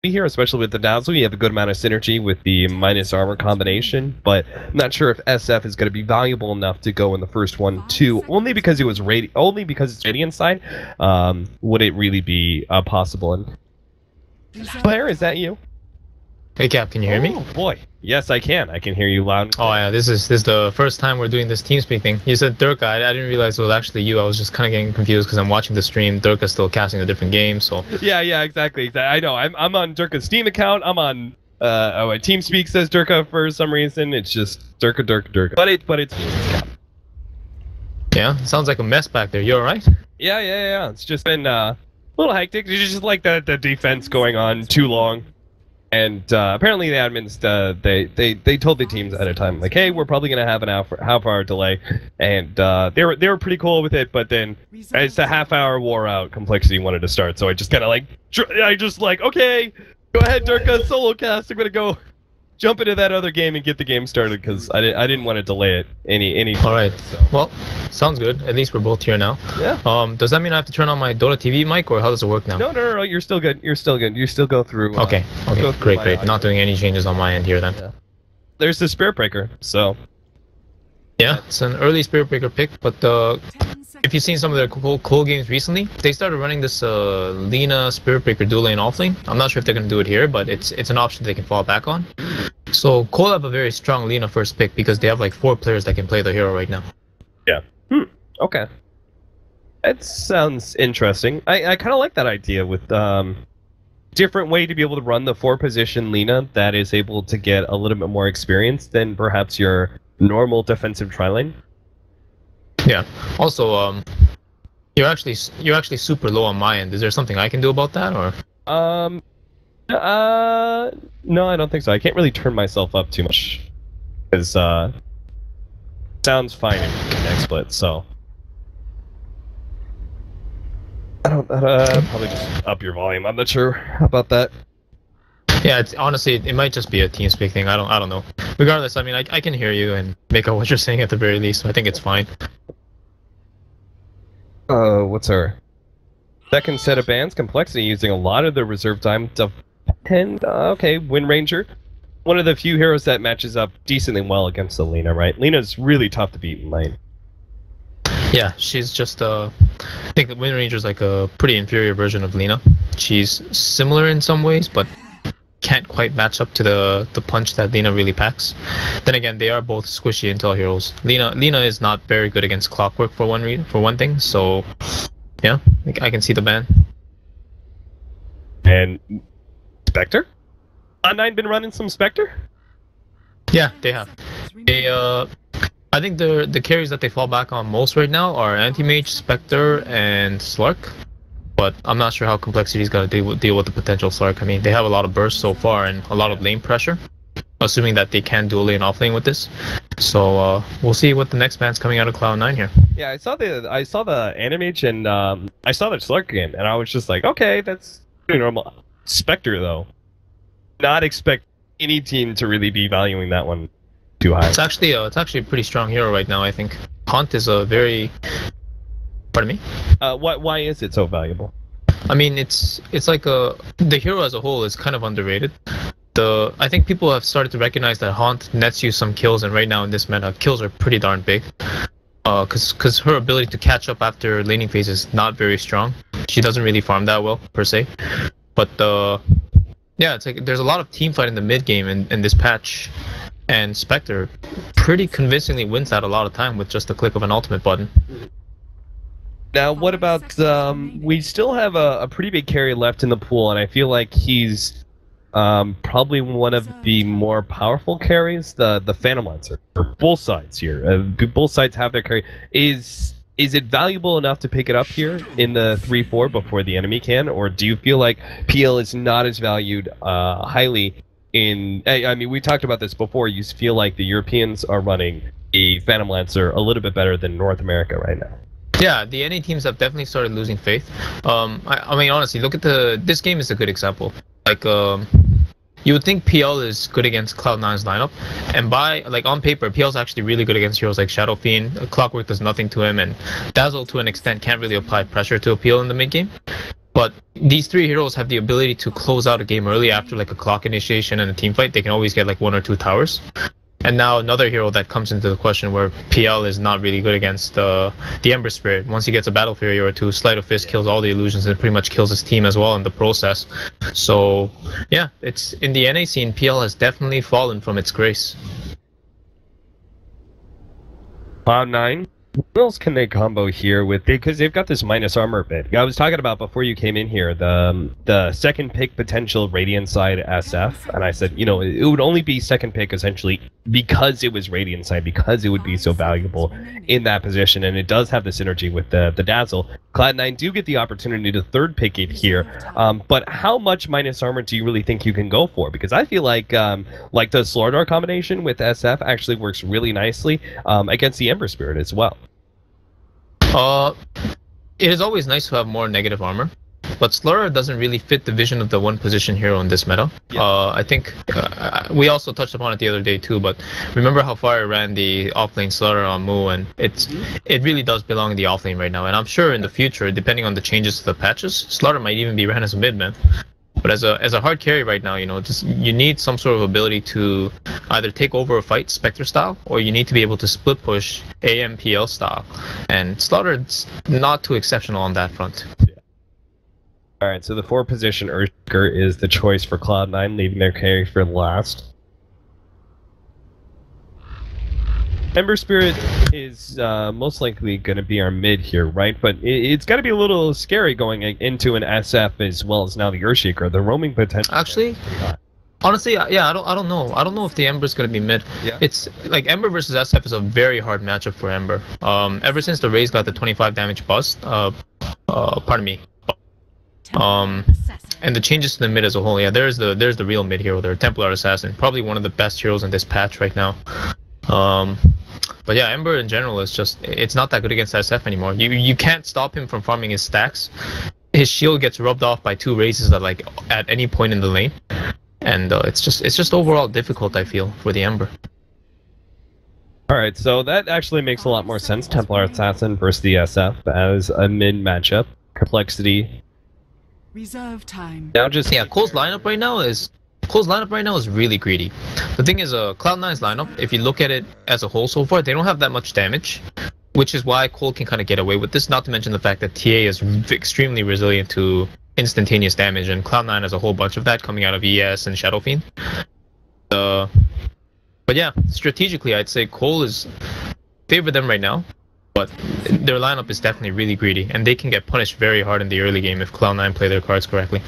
here, especially with the Dazzle. You have a good amount of synergy with the minus armor combination, but I'm not sure if SF is going to be valuable enough to go in the first one too. Only because it was only because it's Radiant side, would it really be possible? And Claire, is that you? Hey Cap, can you hear me? Oh boy, yes I can. I can hear you loud and clear. Oh yeah, this is the first time we're doing this TeamSpeak thing. You said Durka, I didn't realize it was actually you. I was just kind of getting confused because I'm watching the stream. Durka's still casting a different game, so... Yeah, exactly. I know, I'm on Durka's Steam account, I'm on... TeamSpeak says Durka for some reason. It's just Durka. But it's Cap. Yeah, sounds like a mess back there. You alright? Yeah. It's just been a little hectic. It's just like the defense going on too long. And apparently the admins, they told the teams at a time, like, hey, we're probably going to have an half-hour delay. And they were pretty cool with it, but then as the half-hour wore out, compLexity wanted to start. So I just kind of like, okay, go ahead, Durka, solo cast. I'm going to go jump into that other game and get the game started, because I didn't want to delay it any Alright, so. Well, sounds good. At least we're both here now. Yeah. Does that mean I have to turn on my Dota TV mic, or how does it work now? No, you're still good. You still go through... Okay, great. Not doing any changes on my end here then. Yeah. There's the Spirit Breaker, so... Yeah, it's an early Spirit Breaker pick, but if you've seen some of their cool games recently, they started running this Lina Spirit Breaker dual lane offlane. I'm not sure if they're going to do it here, but it's an option they can fall back on. So Cole have a very strong Lina first pick because they have like 4 players that can play the hero right now. Yeah. Okay. That sounds interesting. I kind of like that idea with different way to be able to run the 4-position Lina that is able to get a little bit more experience than perhaps your normal defensive tri-lane. Yeah. Also, you're actually super low on my end. Is there something I can do about that, or? No, I don't think so. I can't really turn myself up too much, because sounds fine in XSplit. So I don't probably just up your volume. I'm not sure about that. Yeah, honestly, it might just be a TeamSpeak thing. I don't know. Regardless, I mean, I can hear you and make out what you're saying at the very least, so I think it's fine. What's our second set of bans? compLexity using a lot of the reserve time to defend. Okay, Wind Ranger. One of the few heroes that matches up decently well against the Lina, right? Lina's really tough to beat in lane. Yeah, she's just I think that Wind Ranger's like a pretty inferior version of Lina. She's similar in some ways, but can't quite match up to the punch that Lina really packs. Then again, they are both squishy intel heroes. Lina is not very good against Clockwork for one thing, so yeah, I can see the ban. And Spectre? Cloud9 been running some Spectre? Yeah, they have. I think the carries that they fall back on most right now are Anti-Mage, Spectre, and Slark. But I'm not sure how compLexity's got to deal with the potential Slark. I mean, they have a lot of burst so far and a lot of lane pressure, assuming that they can dual lane off lane with this. So we'll see what the next ban's coming out of Cloud9 here. Yeah, I saw the Anti-Mage and I saw the Slark game, and I was just like, okay, that's pretty normal. Spectre though, not expect any team to really be valuing that one too high. It's actually a pretty strong hero right now. I think Haunt is a very... Pardon me? Why is it so valuable? I mean, it's like the hero as a whole is kind of underrated. I think people have started to recognize that Haunt nets you some kills, and right now in this meta, kills are pretty darn big. Because her ability to catch up after laning phase is not very strong. She doesn't really farm that well, per se. But yeah, it's like there's a lot of team fight in the mid game in this patch, and Spectre pretty convincingly wins that a lot of time with just the click of an ultimate button. Now, what about, we still have a pretty big carry left in the pool, and I feel like he's probably one of the more powerful carries, the Phantom Lancer, for both sides here. Both sides have their carry. Is it valuable enough to pick it up here in the 3-4 before the enemy can, or do you feel like PL is not as valued highly in... I mean, we talked about this before. You feel like the Europeans are running a Phantom Lancer a little bit better than North America right now. Yeah, the NA teams have definitely started losing faith. I mean, honestly, look at this game is a good example. Like, you would think PL is good against Cloud9's lineup, and on paper, PL's actually really good against heroes like Shadow Fiend. Clockwork does nothing to him, and Dazzle, to an extent, can't really apply pressure to a PL in the mid game. But these three heroes have the ability to close out a game early after like a clock initiation and a team fight. They can always get like 1 or 2 towers. And now another hero that comes into the question where PL is not really good against the Ember Spirit. Once he gets a Battle Fury or 2, Sleight of Fist kills all the illusions and pretty much kills his team as well in the process. So yeah, it's in the NA scene, PL has definitely fallen from its grace. Cloud9, what else can they combo here with? Because they've got this minus armor bit. I was talking about before you came in here, the second pick potential Radiant side SF, and I said, you know, it would only be second pick essentially because it was Radiant side, because it would be so valuable in that position, and it does have the synergy with the Dazzle. Cloud9 do get the opportunity to third pick it here, but how much minus armor do you really think you can go for? Because I feel like the Slardar combination with SF actually works really nicely against the Ember Spirit as well. It is always nice to have more negative armor, but Slur doesn't really fit the vision of the one position hero in this meta. Yeah. I think we also touched upon it the other day too, but remember how far I ran the offlane Slur on Mu, and it really does belong in the offlane right now. And I'm sure in the future, depending on the changes to the patches, Slaughter might even be ran as a mid man. But as a hard carry right now, you know, just you need some sort of ability to either take over a fight Spectre style, or you need to be able to split push AMPL style. And Slaughter's not too exceptional on that front. Yeah. Alright, so the 4 position Earthshaker is the choice for Cloud9, leaving their carry for last. Ember Spirit is most likely going to be our mid here, right? But it's got to be a little scary going into an SF as well as now the Earthshaker. The roaming potential. Actually, honestly, yeah, I don't know. I don't know if the Ember's going to be mid. Yeah. It's like Ember versus SF is a very hard matchup for Ember. Ever since the Raze got the 25 damage bust, pardon me. And the changes to the mid as a whole, yeah, there's the real mid hero there, Templar Assassin, probably one of the best heroes in this patch right now. But yeah, Ember in general is just, it's not that good against SF anymore. You can't stop him from farming his stacks. His shield gets rubbed off by 2 Razes at any point in the lane, and it's just overall difficult, I feel, for the Ember. Alright, so that actually makes a lot more sense, Templar Assassin versus the SF as a mid matchup. Complexity. Reserve time. Now just Cole's lineup right now is really greedy. The thing is, Cloud9's lineup, if you look at it as a whole so far, they don't have that much damage, which is why Cole can kind of get away with this, not to mention the fact that TA is extremely resilient to instantaneous damage, and Cloud9 has a whole bunch of that coming out of ES and Shadow Fiend. But yeah, strategically, I'd say Cole is favor them right now, but their lineup is definitely really greedy, and they can get punished very hard in the early game if Cloud9 play their cards correctly.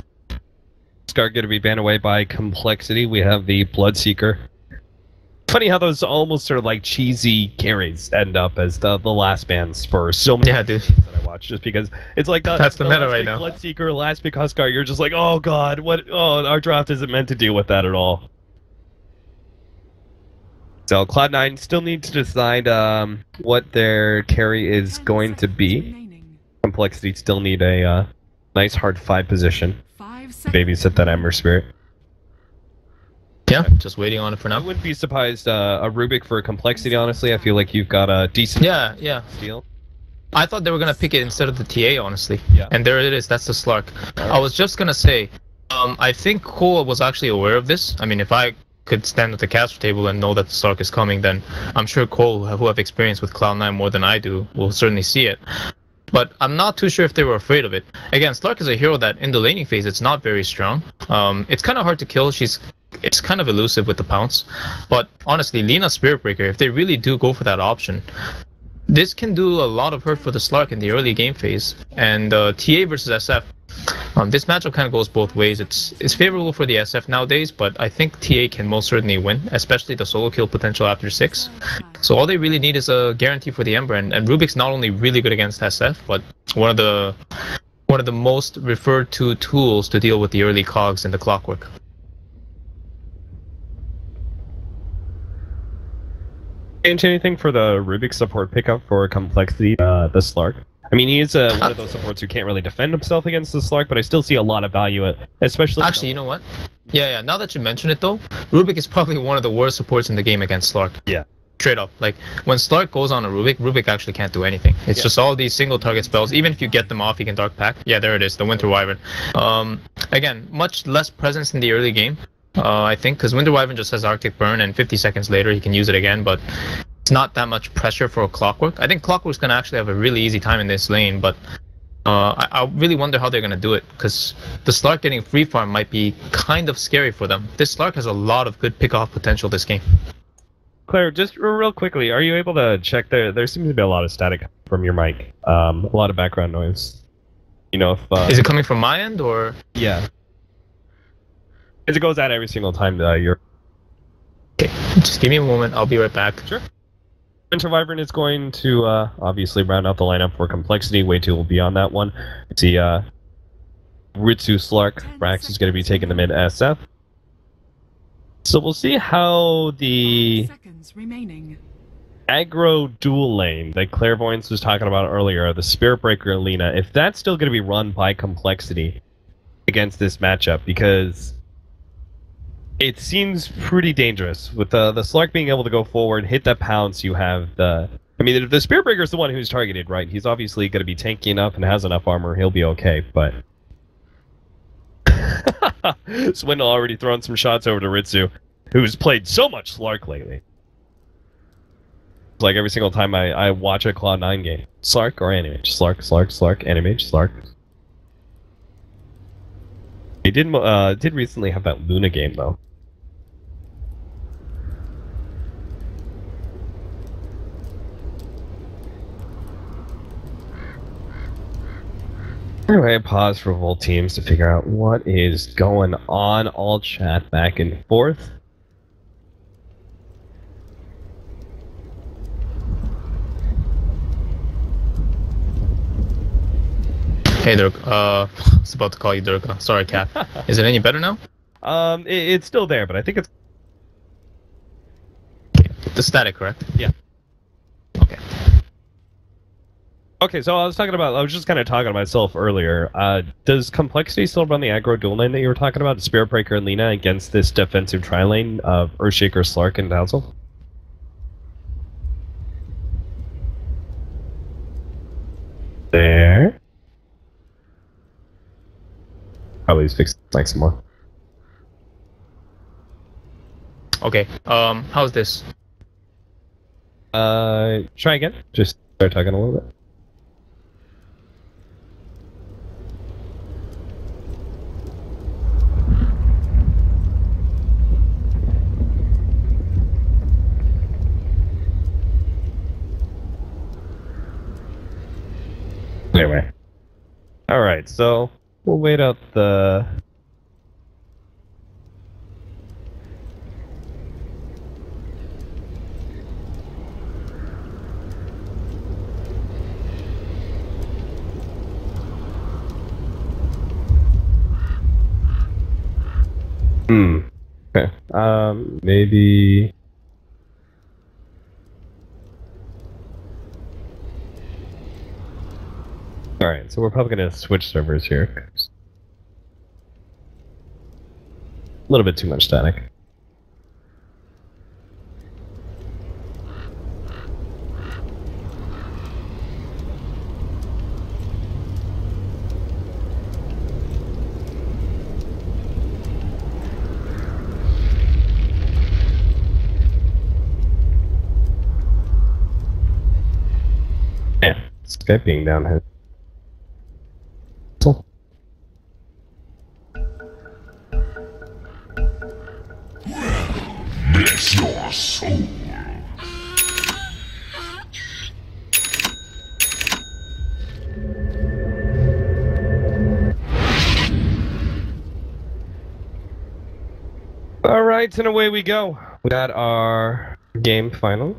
Scar going to be banned away by Complexity. We have the Bloodseeker. Funny how those almost sort of like cheesy carries end up as the last bans for so many dude. that I watch, just because it's like that's the meta right now. Bloodseeker, last pick Huskar, you're just like, oh god, what? Oh, our draft isn't meant to deal with that at all. So Cloud9 still need to decide what their carry is going to be. Complexity still need a nice hard 5 position. Babysit that Ember Spirit. Yeah, just waiting on it for now. I wouldn't be surprised a Rubik for Complexity, honestly. I feel like you've got a decent steal. I thought they were going to pick it instead of the TA, honestly. Yeah. And there it is, that's the Slark. I was just going to say, I think Cole was actually aware of this. I mean, if I could stand at the caster table and know that the Slark is coming, then I'm sure Cole, who have experience with Cloud9 more than I do, will certainly see it. But I'm not too sure if they were afraid of it. Again, Slark is a hero that in the laning phase, it's not very strong. It's kind of hard to kill. It's kind of elusive with the pounce. But honestly, Lina Spirit Breaker, if they really do go for that option, this can do a lot of hurt for the Slark in the early game phase. And TA versus SF, this matchup kind of goes both ways. It's favorable for the SF nowadays, but I think TA can most certainly win, especially the solo kill potential after 6. So all they really need is a guarantee for the Ember, and Rubik's not only really good against SF, but one of the most referred to tools to deal with the early cogs in the clockwork. Change anything for the Rubik support pickup for Complexity, the Slark? I mean, he is one of those supports who can't really defend himself against the Slark, but I still see a lot of value, especially... Actually, you know what? Yeah, now that you mention it though, Rubik is probably one of the worst supports in the game against Slark. Yeah. Straight up. Like, when Slark goes on a Rubik actually can't do anything. It's just all these single target spells. Even if you get them off, you can Dark Pack. Yeah, there it is, the Winter Wyvern. Again, much less presence in the early game, I think, because Winter Wyvern just has Arctic Burn, and 50 seconds later he can use it again, but it's not that much pressure for a Clockwork. I think Clockwork's going to actually have a really easy time in this lane, but I really wonder how they're going to do it, because the Slark getting free farm might be kind of scary for them. This Slark has a lot of good pick-off potential this game. Claire, just real quickly, are you able to check there seems to be a lot of static from your mic, a lot of background noise. You know, if is it coming from my end, or? Yeah. As it goes out every single time you're... Okay, just give me a moment, I'll be right back. Sure. Winter Wyvern is going to obviously round out the lineup for complexity. Way 2 will be on that one. See, Ritsu Slark, Brax is going to be taking the mid SF. So we'll see how the aggro dual lane that Clairvoyance was talking about earlier, the Spirit Breaker and Lina, if that's still going to be run by complexity against this matchup, because it seems pretty dangerous with the Slark being able to go forward, hit that pounce. You have the... I mean, the Spirit Breaker is the one who's targeted, right? He's obviously going to be tanky enough and has enough armor. He'll be okay, but... Swindle already thrown some shots over to Ritsu, who's played so much Slark lately. It's like every single time I watch a Cloud9 game. Slark or Animage? Slark, Slark, Slark, Animage, Slark. They did recently have that Luna game, though. Anyway, pause for both teams to figure out what is going on. All chat back and forth. Hey Dirk, I was about to call you Durga. Sorry, Cat. Is it any better now? It's still there, but I think it's... The static, correct? Yeah. Okay. Okay, so I was just kind of talking to myself earlier. Does complexity still run the aggro dual lane that you were talking about, the Spirit Breaker and Lina, against this defensive tri-lane of Earthshaker, Slark, and Dazzle? There. Probably fix like some more. Okay, how's this? Try again. Just start talking a little bit. Anyway. Alright, so we'll wait out the... Okay. Maybe... Alright, so we're probably going to switch servers here. A little bit too much static. Yeah, Skype being down here. Bless your soul. All right, and away we go. We got our game final.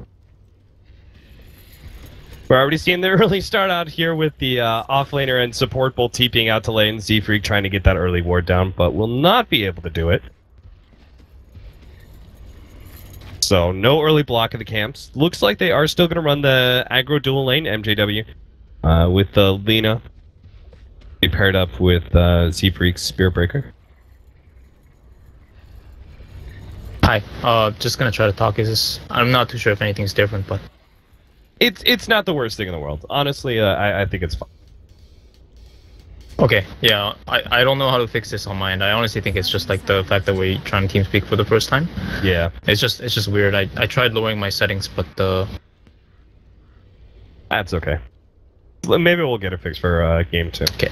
We're already seeing the early start out here with the offlaner and support both TPing out to lane. Z-Freak trying to get that early ward down, but will not be able to do it. So, no early block of the camps. Looks like they are still going to run the aggro dual lane, MJW, with the Lina. Be paired up with Z-Freak's Spirit Breaker. Hi. Just gonna try to talk. I'm not too sure if anything's different, but It's not the worst thing in the world. Honestly, I think it's fine. okay. Yeah, I don't know how to fix this on my end. I honestly think it's just like the fact that we're trying to TeamSpeak for the first time. Yeah. It's just weird. I tried lowering my settings, but That's okay. Maybe we'll get it fixed for game 2. okay.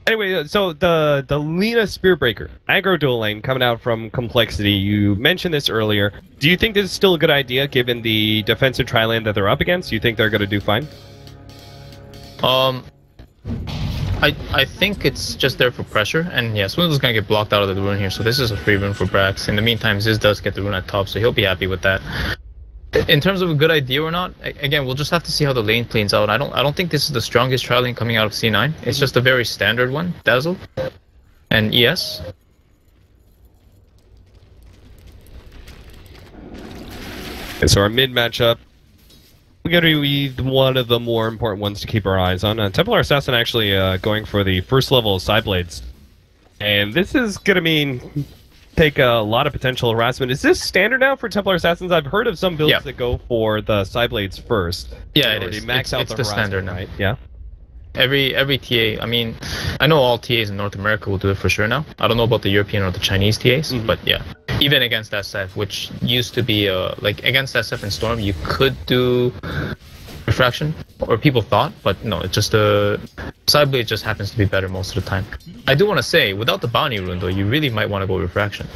Anyway, so the Lina Spearbreaker aggro dual lane coming out from compLexity. You mentioned this earlier. Do you think this is still a good idea given the defensive tri-lane that they're up against? You think they're going to do fine? I think it's just there for pressure, and yeah, Swindle's gonna get blocked out of the rune here, so this is a free rune for Brax. In the meantime, Ziz does get the rune at top, so he'll be happy with that. In terms of a good idea or not, again, we'll just have to see how the lane plays out. I don't think this is the strongest tri lane coming out of C9. It's just a very standard one, Dazzle and ES. And so our mid matchup, we're going to be one of the more important ones to keep our eyes on. Templar Assassin actually going for the first level of side blades. And this is going to mean take a lot of potential harassment. Is this standard now for Templar Assassins? I've heard of some builds that go for the side blades first. Yeah, it is. Max out it's the standard now. Right? Yeah. Every TA, I mean, I know all TAs in North America will do it for sure now. I don't know about the European or the Chinese TAs, but yeah. Even against SF, which used to be, like, against SF and Storm, you could do refraction, or people thought, but no, it's just side blade just happens to be better most of the time. I do want to say, without the bounty rune, though, you really might want to go refraction.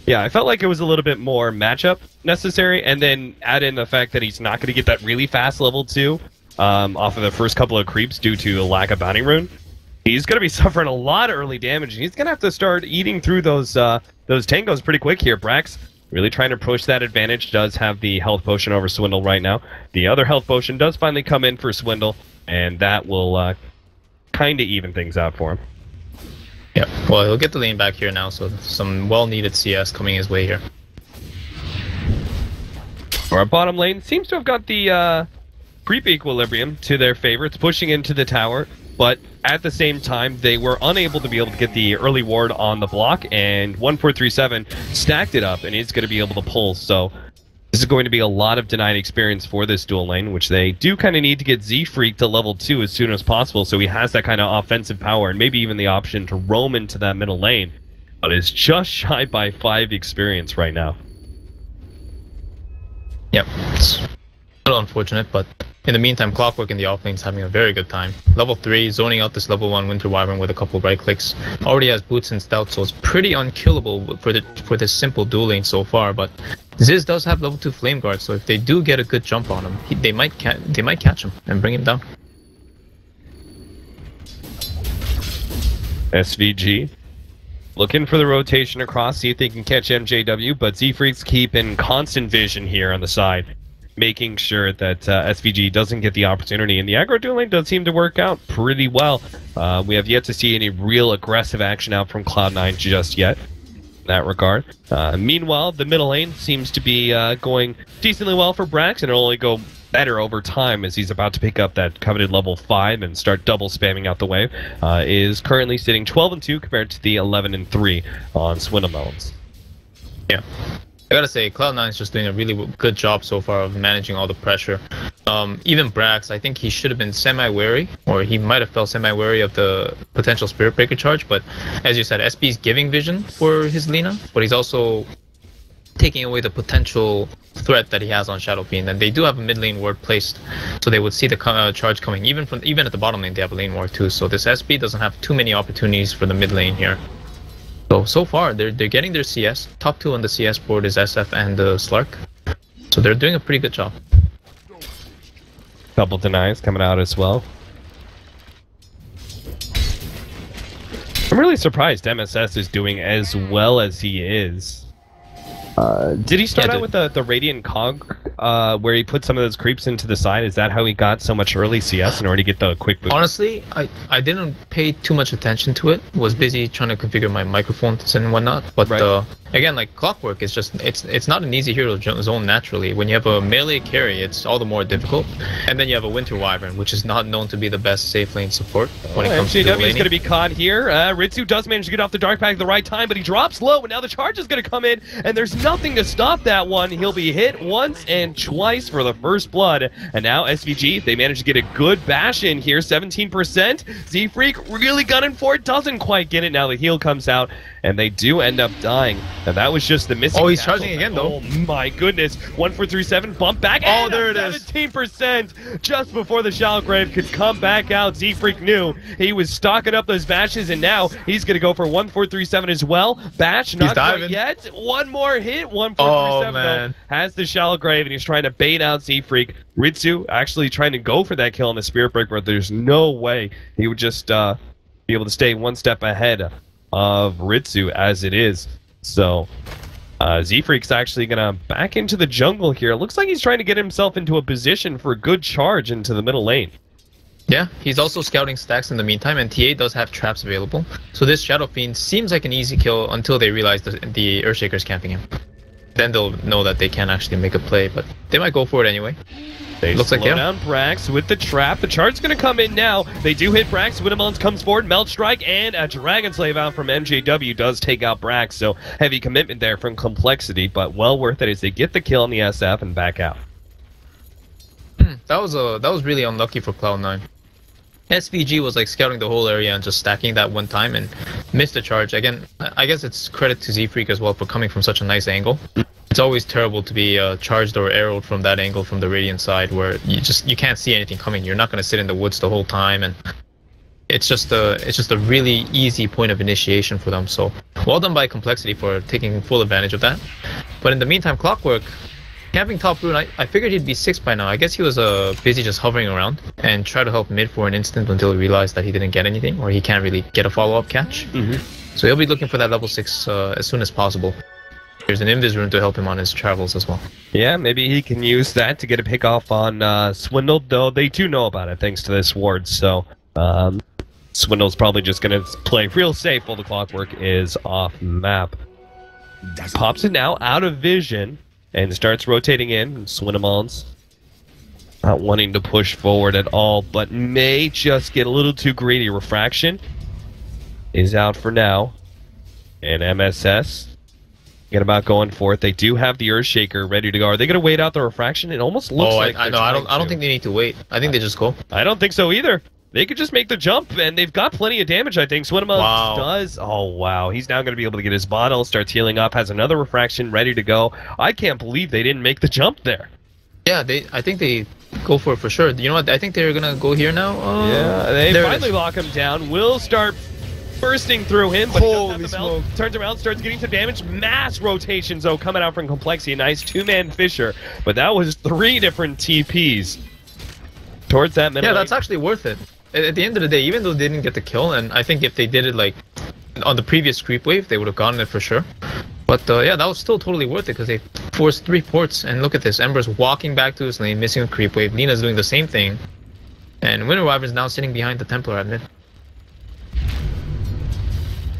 Yeah, I felt like it was a little bit more matchup necessary, and then add in the fact that he's not going to get that really fast level 2 off of the first couple of creeps due to a lack of bounty rune. He's going to be suffering a lot of early damage, and he's going to have to start eating through those tangos pretty quick here. Brax really trying to push that advantage, does have the health potion over Swindle right now. The other health potion does finally come in for Swindle, and that will kind of even things out for him. Yeah, well, he'll get the lane back here now, so some well-needed CS coming his way here. Our bottom lane seems to have got the creep equilibrium to their favor. It's pushing into the tower, but at the same time, they were unable to be able to get the early ward on the block, and 1437 stacked it up, and is going to be able to pull. So this is going to be a lot of denied experience for this dual lane, which they do kind of need to get Z-Freak to level 2 as soon as possible, so he has that kind of offensive power, and maybe even the option to roam into that middle lane. But it's just shy by 5 experience right now. Yep, it's a little unfortunate, but in the meantime, Clockwork in the offlane's having a very good time. Level 3, zoning out this level 1 Winter Wyvern with a couple right clicks. Already has boots and stout, so it's pretty unkillable for this simple dual lane so far. But Ziz does have level 2 Flame Guard, so if they do get a good jump on him, they might catch him and bring him down. SVG looking for the rotation across, see if they can catch MJW, but Z-Freaks keep in constant vision here on the side, making sure that SVG doesn't get the opportunity. And the aggro dual lane does seem to work out pretty well. We have yet to see any real aggressive action out from Cloud9 just yet in that regard. Meanwhile, the middle lane seems to be going decently well for Brax, and it'll only go better over time as he's about to pick up that coveted level 5 and start double spamming out the wave. Is currently sitting 12-2 compared to the 11-3 on Swindle Melons. Yeah. I gotta say, Cloud9 is just doing a really good job so far of managing all the pressure. Even Brax, I think he should have been semi-wary, or he might have felt semi-wary of the potential Spirit Breaker charge, but as you said, SP's giving vision for his Lina, but he's also taking away the potential threat that he has on Shadow Fiend, and they do have a mid lane ward placed, so they would see the charge coming. Even at the bottom lane, they have a lane ward too, so this SP doesn't have too many opportunities for the mid lane here. So far, they're getting their CS. Top 2 on the CS board is SF and Slark. So they're doing a pretty good job. Couple denies coming out as well. I'm really surprised MSS is doing as well as he is. Did he start out with the Radiant Cog, where he put some of those creeps into the side? Is that how he got so much early CS in order to get the quick boost? Honestly, I didn't pay too much attention to it. Was busy trying to configure my microphones and whatnot. But again, like Clockwork is just it's not an easy hero zone naturally. When you have a melee carry, it's all the more difficult, and then you have a Winter Wyvern, which is not known to be the best safe lane support when it comes to MJW is laning. going to be caught here. Ritsu does manage to get off the Dark Pack at the right time, but he drops low, and now the charge is going to come in, and there's nothing to stop that one. He'll be hit once and twice for the first blood, and now SVG, they manage to get a good bash in here, 17%. Z-Freak really gunning for it, doesn't quite get it. Now the heal comes out, and they do end up dying. And that was just the missing. Oh, he's castle. charging again, though. Oh my goodness. 1437, bump back. Oh, and there it is. 17% just before the Shallgrave could come back out. Z-Freak knew he was stocking up those bashes, and now he's going to go for 1437 as well. Bash, not quite yet. One more hit. 1437 though, has the Shallgrave, and he's trying to bait out Z-Freak. Ritsu actually trying to go for that kill on the Spirit Breaker, but there's no way he would just be able to stay one step ahead of Ritsu as it is. So Z-Freak's actually gonna back into the jungle here. It looks like he's trying to get himself into a position for a good charge into the middle lane. Yeah, he's also scouting stacks in the meantime, and TA does have traps available. So this Shadow Fiend seems like an easy kill until they realize the Earthshaker's camping him. Then they'll know that they can't actually make a play, but they might go for it anyway. They looks slow like down Brax with the trap. The charge's going to come in now. They do hit Brax. Winnemons comes forward. Melt Strike and a Dragon Slave out from MJW does take out Brax. So heavy commitment there from compLexity, but well worth it as they get the kill on the SF and back out. That was really unlucky for Cloud9. SVG was like scouting the whole area and just stacking that one time and missed the charge. Again, I guess it's credit to Z-Freak as well for coming from such a nice angle. It's always terrible to be charged or arrowed from that angle from the Radiant side where you can't see anything coming. You're not going to sit in the woods the whole time, and it's just a really easy point of initiation for them. So well done by compLexity for taking full advantage of that. But in the meantime, Clockwork camping top rune, I figured he'd be 6 by now. I guess he was busy just hovering around and try to help mid for an instant until he realized that he didn't get anything, or he can't really get a follow-up catch. So he'll be looking for that level 6 as soon as possible. There's an Invis rune to help him on his travels as well. Yeah, maybe he can use that to get a pick off on Swindle, though they do know about it thanks to this ward. So Swindle's probably just going to play real safe while the Clockwork is off map. Pops it now out of vision and starts rotating in. Swindlemon's not wanting to push forward at all, but may just get a little too greedy. Refraction is out for now. And MSS get about going for it. They do have the Earthshaker ready to go. Are they going to wait out the Refraction? It almost looks like I don't think they need to wait. I think they just go. I don't think so either. They could just make the jump, and they've got plenty of damage, I think. Swindlemon does. Oh, wow. He's now going to be able to get his bottle, starts healing up, has another Refraction ready to go. I can't believe they didn't make the jump there. Yeah, I think they go for it for sure. You know what? I think they're going to go here now. Yeah, they finally lock him down. Will start bursting through him, but he does have the belt. Turns around, starts getting some damage. Mass rotations, though, coming out from compLexity. A nice two-man Fisher, but that was 3 different TPs towards that middle. Yeah, that's actually worth it. At the end of the day, even though they didn't get the kill, and I think if they did it like on the previous creep wave, they would have gotten it for sure. But yeah, that was still totally worth it because they forced 3 ports. And look at this, Ember's walking back to his lane, missing a creep wave. Lina's doing the same thing, and Winter Wyvern's now sitting behind the Templar at mid.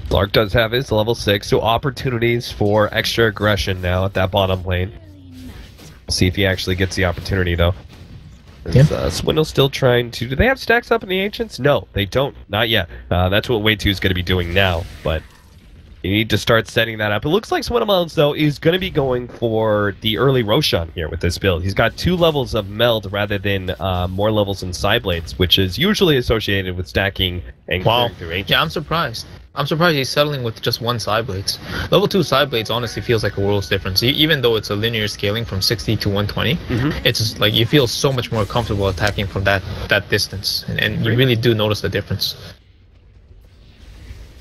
Clark does have his level 6, so opportunities for extra aggression now at that bottom lane. We'll see if he actually gets the opportunity, though. Swindle's still trying to... Do they have stacks up in the Ancients? No, they don't. Not yet. That's what Way 2 is going to be doing now, but you need to start setting that up. It looks like Swindlemon's, though, is going to be going for the early Roshan here with this build. He's got 2 levels of Meld rather than more levels in Psyblades, which is usually associated with stacking and clearing through Ancients. Yeah, I'm surprised. I'm surprised he's settling with just 1 Psyblades. Level 2 Psyblades honestly feels like a world's difference. Even though it's a linear scaling from 60 to 120, it's just, like you feel so much more comfortable attacking from that distance, and you really do notice the difference.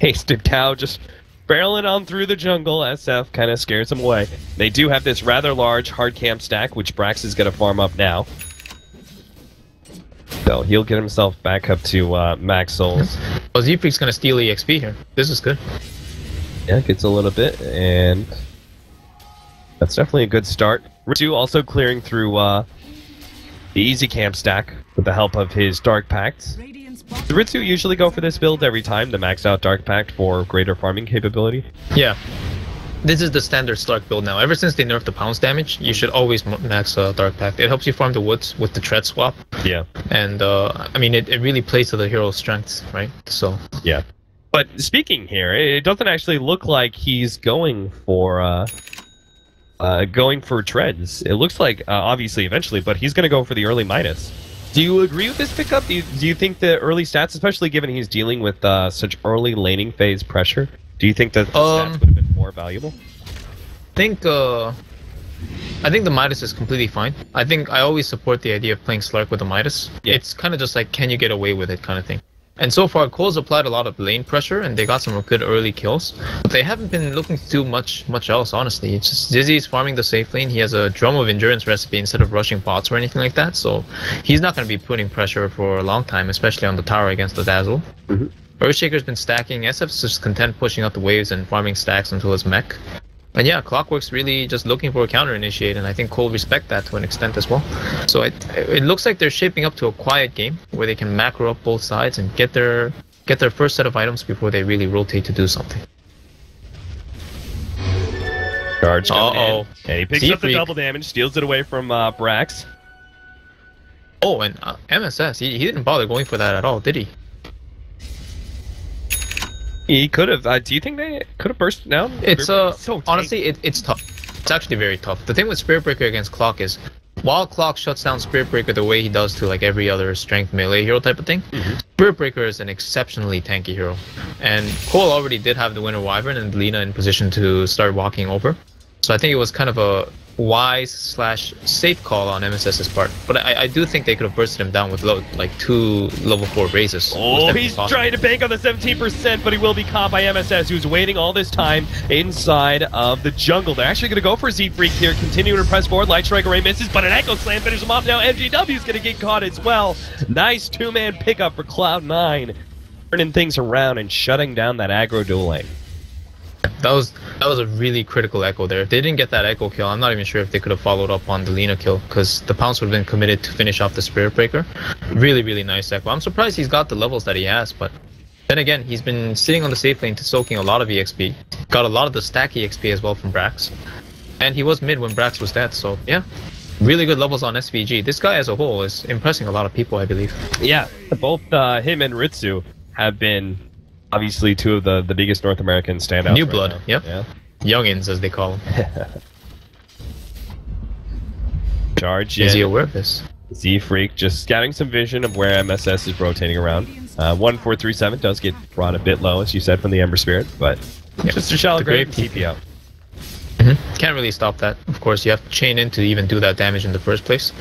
Hasted Cow just barreling on through the jungle. SF kind of scares him away. They do have this rather large hard camp stack, which Brax is going to farm up now. So he'll get himself back up to max souls. Well, Z-Freak's going to steal EXP here. This is good. Yeah, gets a little bit, and that's definitely a good start. Ritsu also clearing through the easy camp stack with the help of his Dark Pact. The Ritsu usually go for this build every time, the maxed out Dark Pact for greater farming capability. Yeah. this is the standard Slark build now. Ever since they nerfed the pounce damage, you should always max Dark Pact. It helps you farm the woods with the tread swap. Yeah. And I mean, it really plays to the hero's strengths, right? So yeah. But speaking here, it doesn't actually look like he's going for treads. It looks like obviously eventually, but he's going to go for the early Midas. Do you agree with this pickup? Do you think the early stats, especially given he's dealing with such early laning phase pressure, do you think that the stats would have been more valuable? I think the Midas is completely fine. I always support the idea of playing Slark with the Midas. Yeah. It's kind of just like, can you get away with it kind of thing. And so far, Cole's applied a lot of lane pressure, and they got some good early kills. But they haven't been looking to do much else, honestly. It's just Dizzy's farming the safe lane. He has a Drum of Endurance recipe instead of rushing bots or anything like that. So he's not going to be putting pressure for a long time, especially on the tower against the Dazzle. Mm-hmm. Earthshaker's been stacking. SF's just content pushing out the waves and farming stacks until his mech. And yeah, Clockwork's really just looking for a counter initiate, and I think Cole respect that to an extent as well. So it looks like they're shaping up to a quiet game where they can macro up both sides and get their first set of items before they really rotate to do something. Charge coming in. And he picks up the double damage, steals it away from Brax. Oh, and MSS, he didn't bother going for that at all, did he? He could have. Do you think they could have burst down? It's so honestly, it's tough. It's actually very tough. The thing with Spirit Breaker against Clock is, while Clock shuts down Spirit Breaker the way he does to like every other strength melee hero type of thing, Spirit Breaker is an exceptionally tanky hero. And Cole already did have the Winter Wyvern and Lina in position to start walking over. So I think it was kind of a wise/safe call on MSS's part. But I do think they could have bursted him down with like 2 level 4 raises. Oh, he's trying to bank on the 17%, but he will be caught by MSS, who's waiting all this time inside of the jungle. They're actually going to go for Z-Freak here, continuing to press forward. Light Strike Array misses, but an Echo Slam finishes him off. Now MGW is going to get caught as well. Nice 2-man pickup for Cloud9, turning things around and shutting down that aggro dueling. That was a really critical echo there. If they didn't get that echo kill, I'm not even sure if they could have followed up on the Lina kill, because the pounce would have been committed to finish off the Spirit Breaker. Really, really nice echo. I'm surprised he's got the levels that he has, but then again, he's been sitting on the safe lane to soaking a lot of EXP. Got a lot of the stack EXP as well from Brax. And he was mid when Brax was dead, so yeah. Really good levels on SVG. This guy as a whole is impressing a lot of people, I believe. Yeah, both him and Ritsu have been obviously 2 of the biggest North American standouts. New blood, yep. Yeah. Youngins, as they call them. Charge. Is he aware of this? Z-Freak just scouting some vision of where MSS is rotating around. 1437 does get brought a bit low, as you said, from the Ember Spirit, but just a shallow grave TP out. Can't really stop that. Of course, you have to chain in to even do that damage in the first place.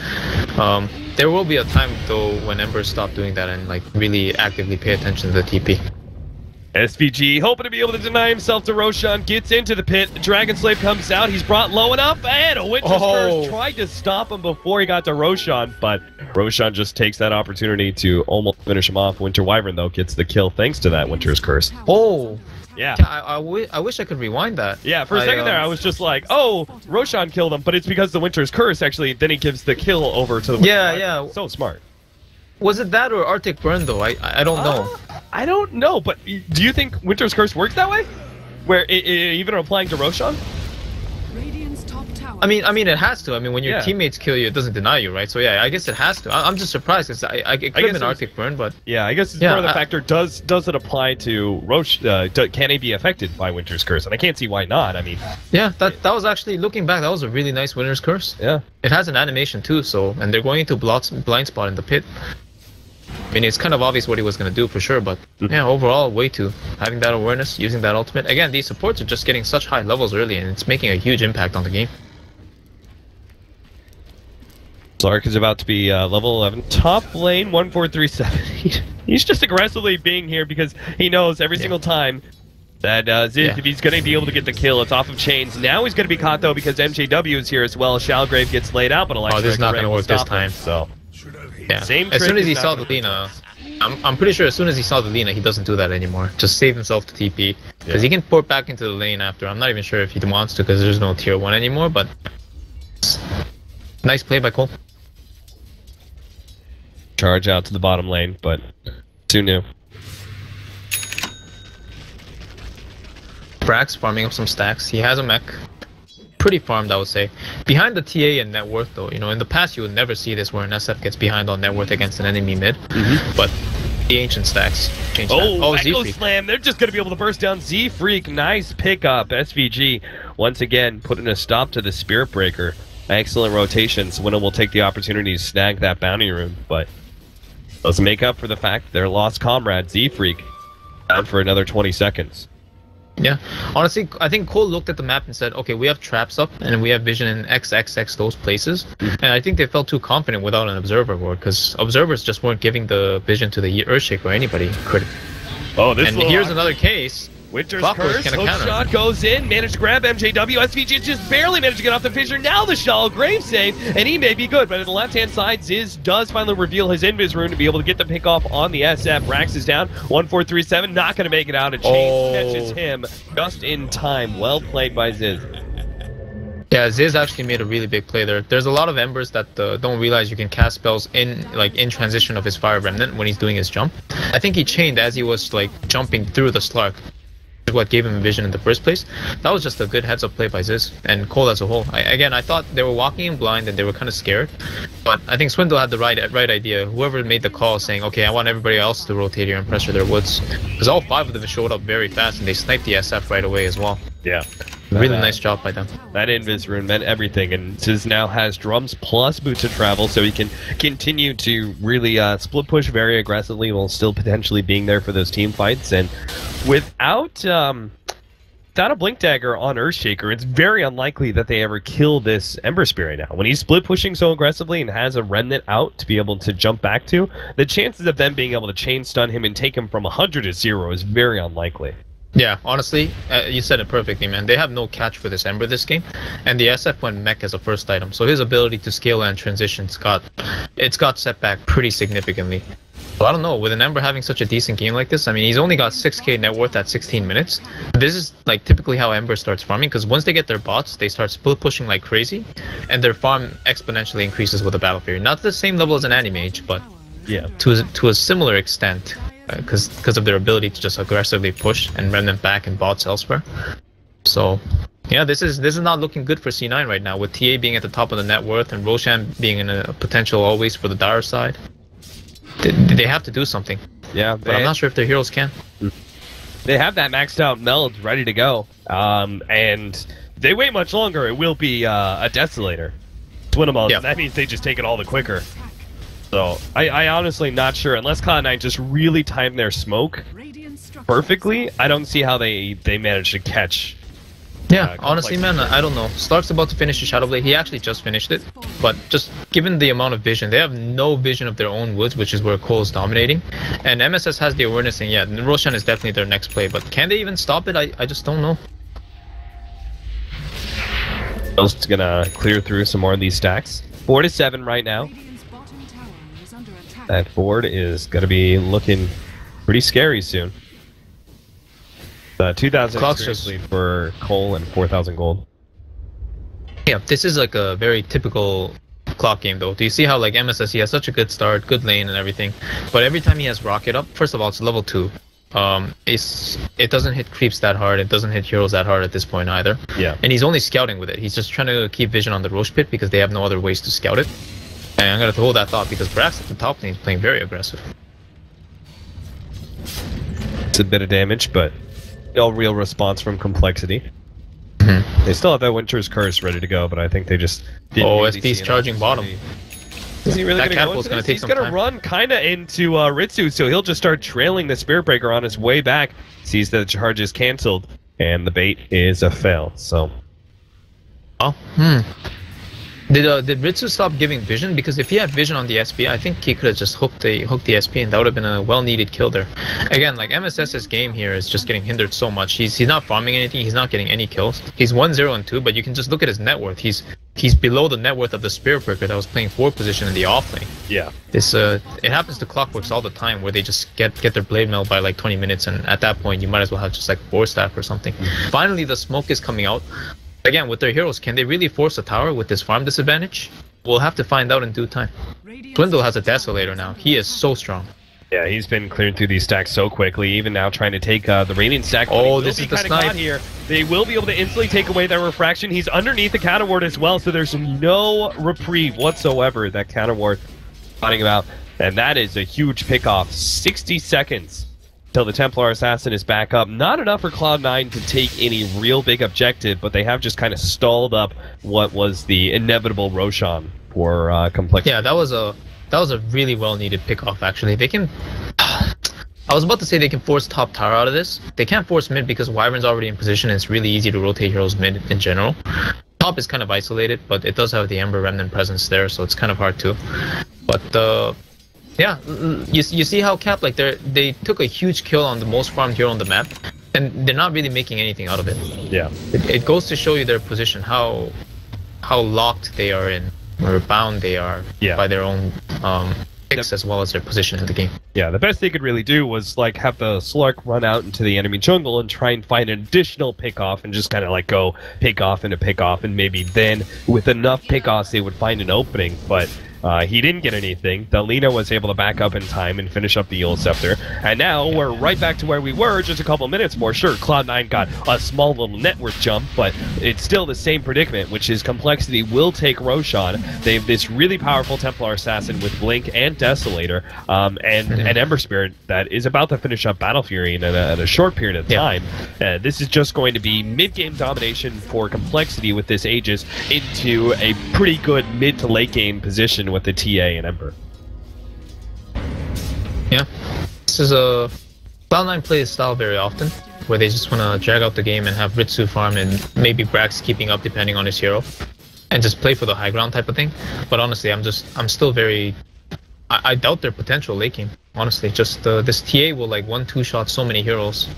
There will be a time, though, when Embers stop doing that and like really actively pay attention to the TP. SVG hoping to be able to deny himself to Roshan, gets into the pit. The Dragon Slave comes out. He's brought low enough, and a Winter's Curse tried to stop him before he got to Roshan, but Roshan just takes that opportunity to almost finish him off. Winter Wyvern, though, gets the kill thanks to that Winter's Curse. Oh! Yeah. I wish I could rewind that. Yeah, for a second there, I was just like, oh, Roshan killed him, but it's because the Winter's Curse, actually, then he gives the kill over to the Winter Wyvern. Yeah. So smart. Was it that or Arctic Burn, though? I don't know. I don't know, but do you think Winter's Curse works that way? Where even applying to Roshan? I mean, it has to. I mean, when your teammates kill you, it doesn't deny you, right? So yeah, I guess it has to. I'm just surprised because it could have been Arctic Burn, but yeah, I guess it's part of the factor. Does it apply to Roshan? Can he be affected by Winter's Curse? And I can't see why not. I mean, yeah, that was actually, looking back, that was a really nice Winter's Curse. Yeah, it has an animation too. So, and they're going into blind spot in the pit. I mean, it's kind of obvious what he was going to do for sure, but yeah, overall, way too. Having that awareness, using that ultimate. Again, these supports are just getting such high levels early, and it's making a huge impact on the game. Slark is about to be level 11. Top lane, 1437. He's just aggressively being here because he knows every single time that if he's going to be able to get the kill, it's off of chains. Now he's going to be caught, though, because MJW is here as well. Shalgrave gets laid out, but this is not going to work this time. So, yeah. As soon as he saw the Lina, I'm pretty sure as soon as he saw the Lina, he doesn't do that anymore. Just save himself to TP. Because he can port back into the lane after. I'm not even sure if he wants to because there's no tier 1 anymore, but nice play by Cole. Charge out to the bottom lane, but too new. Brax farming up some stacks. He has a mech. Pretty farmed, I would say. Behind the TA and net worth, though. You know, in the past, you would never see this where an SF gets behind on net worth against an enemy mid. But the ancient stacks changed that. Oh, Echo Slam. They're just going to be able to burst down Z-Freak. Nice pickup. SVG, once again, putting a stop to the Spirit Breaker. Excellent rotations. Winnow will take the opportunity to snag that bounty rune, but doesn't make up for the fact their lost comrade, Z-Freak, down for another 20 seconds. Yeah, honestly, I think Cole looked at the map and said, okay, we have traps up and we have vision in XXX those places. And I think they felt too confident without an observer ward because observers just weren't giving the vision to the Earthshaker or anybody. Oh, this and here's another case. Winter's Curse, hook shot goes in, managed to grab MJW, SVG just barely managed to get off the fissure, now the Shaw grave save, and he may be good, but at the left-hand side, Ziz does finally reveal his Invis rune to be able to get the pick off on the SF. Rax is down, 1-4-3-7, not going to make it out, a chain catches him just in time, well played by Ziz. Yeah, Ziz actually made a really big play there. There's a lot of embers that don't realize you can cast spells in transition of his Fire Remnant when he's doing his jump. I think he chained as he was jumping through the Slark. What gave him vision in the first place. That was just a good heads-up play by Ziz and Cole as a whole. I thought they were walking in blind and they were kind of scared, but I think Swindle had the right idea. Whoever made the call saying, okay, I want everybody else to rotate here and pressure their woods, because all 5 of them showed up very fast and they sniped the SF right away as well. Yeah. Really nice job by them. That Invis rune meant everything, and Ziz now has drums plus boots of travel, so he can continue to really split push very aggressively while still potentially being there for those team fights. And without a Blink Dagger on Earthshaker, it's very unlikely that they ever kill this Ember Spirit now. When he's split pushing so aggressively and has a Remnant out to be able to jump back to, the chances of them being able to chain stun him and take him from 100 to 0 is very unlikely. Yeah, honestly, you said it perfectly, man. They have no catch for this Ember this game, and the SF went mech as a first item, so his ability to scale and transitions got set back pretty significantly. Well, I don't know, with an Ember having such a decent game like this, I mean, he's only got 6k net worth at 16 minutes. This is typically how Ember starts farming, because once they get their bots, they start split pushing like crazy, and their farm exponentially increases with the battle period. Not to the same level as an Anti-Mage, but yeah, to a similar extent. Because of their ability to just aggressively push and run them back and bots elsewhere. So yeah, this is not looking good for C9 right now, with TA being at the top of the net worth and Roshan being in a potential always for the dire side. They have to do something. Yeah, but I'm not sure if their heroes can. They have that maxed out meld ready to go, and they wait much longer, it will be a Desolator. Twinamals, yeah. That means they just take it all the quicker. So, I honestly not sure, unless Cloud9 just really timed their smoke perfectly, I don't see how they managed to catch. Yeah, honestly, man, I don't know. Stark's about to finish the Shadow Blade. He actually just finished it, but just given the amount of vision, they have no vision of their own woods, which is where Cole is dominating. And MSS has the awareness, and yeah, Roshan is definitely their next play, but can they even stop it? I just don't know. Just gonna clear through some more of these stacks. 4-7 right now. That board is going to be looking pretty scary soon. 2,000 experience lead for Cole and 4,000 gold. Yeah, this is like a very typical clock game though. Do you see how MSS, he has such a good start, good lane and everything, but every time he has rocket up, first of all, it's level 2. It doesn't hit creeps that hard, it doesn't hit heroes that hard at this point either. Yeah. And he's only scouting with it. He's just trying to keep vision on the Roche Pit because they have no other ways to scout it. And I'm going to hold that thought because Brax at the top lane is playing very aggressive. It's a bit of damage, but no real response from compLexity. They still have that Winter's Curse ready to go, but I think they just didn't really SP's charging bottom. Is he really going to go into this? He's going to run kind of into Ritsu, so he'll just start trailing the Spirit Breaker on his way back. Sees that the charge is cancelled, and the bait is a fail, so... Oh, Did Ritsu stop giving vision? Because if he had vision on the SP, I think he could have just hooked the SP, and that would have been a well-needed kill there. Again, MSS's game here is just getting hindered so much. He's not farming anything. He's not getting any kills. He's 1-0-2, but you can just look at his net worth. He's below the net worth of the Spirit Breaker that was playing 4th position in the off lane. Yeah. It happens to Clockworks all the time, where they just get their blade meld by 20 minutes, and at that point you might as well have just 4 staff or something. Finally, the smoke is coming out. Again, with their heroes, can they really force a tower with this farm disadvantage? We'll have to find out in due time. Dwindle has a Desolator now. He is so strong. Yeah, he's been clearing through these stacks so quickly, even now trying to take the Radiant stack. Oh, this is the snipe. Here. They will be able to instantly take away their refraction. He's underneath the counter ward as well, so there's no reprieve whatsoever. That counter ward fighting about. And that is a huge pick-off. 60 seconds till the Templar Assassin is back up. Not enough for Cloud9 to take any real big objective, but they have just kind of stalled up what was the inevitable Roshan for compLexity. Yeah, that was a really well-needed pick-off, actually. They can... I was about to say they can force top tower out of this. They can't force mid because Wyvern's already in position and it's really easy to rotate heroes mid in general. Top is kind of isolated, but it does have the Ember Remnant presence there, so it's kind of hard too. But yeah, you see how Cap, like, they took a huge kill on the most farmed hero on the map, and they're not really making anything out of it. Yeah. It goes to show you their position, how locked they are in, or bound they are by their own picks as well as their position in the game. Yeah, the best they could really do was like have the Slark run out into the enemy jungle and try and find an additional pick-off and just kind of like go pick-off into pick-off, and maybe then with enough pick-offs they would find an opening, but he didn't get anything. The Lina was able to back up in time and finish up the Eul Scepter. And now we're right back to where we were just a couple minutes more. Sure, Cloud9 got a small little net worth jump, but it's still the same predicament, which is compLexity will take Roshan. They have this really powerful Templar Assassin with Blink and Desolator, and an Ember Spirit that is about to finish up Battle Fury in a short period of time. This is just going to be mid-game domination for compLexity with this Aegis into a pretty good mid to late game position with the TA and Ember. Yeah, this is a Cloud9 plays style very often, where they just want to drag out the game and have Ritsu farm and maybe Brax keeping up depending on his hero, and just play for the high ground type of thing. But honestly, I'm still very, I doubt their potential late game. Honestly, just this TA will like 1-2 shot so many heroes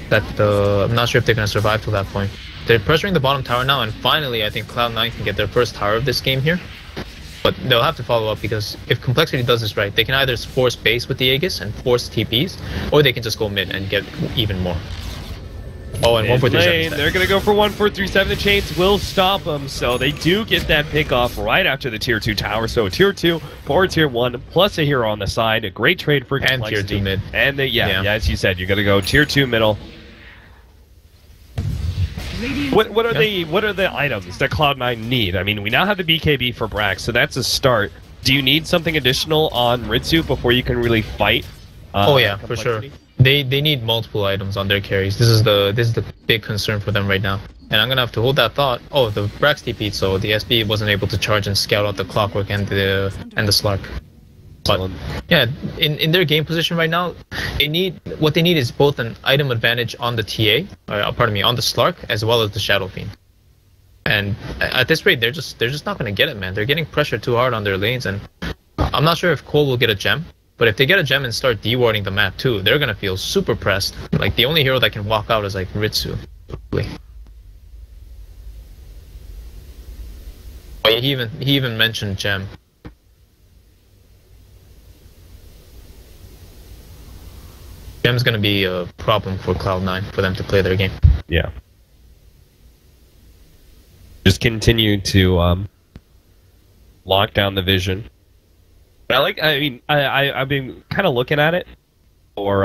that I'm not sure if they're gonna survive to that point. They're pressuring the bottom tower now, and finally I think Cloud9 can get their first tower of this game here. But they'll have to follow up, because if compLexity does this right, they can either force base with the Aegis and force TPs, or they can just go mid and get even more. Oh, and 1-4-3-7. They're going to go for 1-4-3-7. The chains will stop them, so they do get that pick off right after the tier 2 tower. So tier 2 for tier 1, plus a hero on the side. A great trade for compLexity. And tier 2 mid. And as you said, you're going to go tier 2 middle. What are the items that Cloud9 need? I mean, we now have the BKB for Brax, so that's a start. Do you need something additional on Ritsu before you can really fight? Oh yeah, for sure. They need multiple items on their carries. This is the big concern for them right now. And I'm gonna have to hold that thought. Oh, the Brax TP'd, so the SB wasn't able to charge and scout out the Clockwork and the Slark. But yeah, in their game position right now, what they need is both an item advantage on the TA, on the Slark, as well as the Shadow Fiend. And at this rate, they're just not gonna get it, man. They're getting pressured too hard on their lanes, and I'm not sure if Cole will get a gem. But if they get a gem and start dewarding the map too, they're gonna feel super pressed. Like the only hero that can walk out is like Ritsu. He even mentioned gem. Gem's gonna be a problem for Cloud9 for them to play their game. Yeah. Just continue to lock down the vision. I've been kind of looking at it for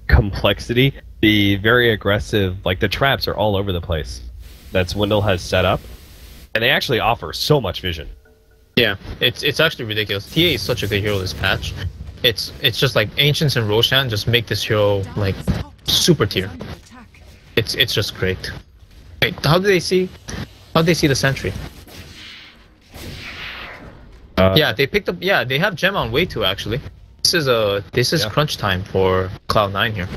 compLexity. The very aggressive, like the traps are all over the place that Swindle has set up, and they actually offer so much vision. Yeah, it's actually ridiculous. TA is such a good hero this patch. It's just like Ancients and Roshan just make this hero like super tier. It's just great. Wait, how do they see the sentry? Yeah, they picked up. Yeah, they have gem on way too. Actually, this is crunch time for Cloud9 here.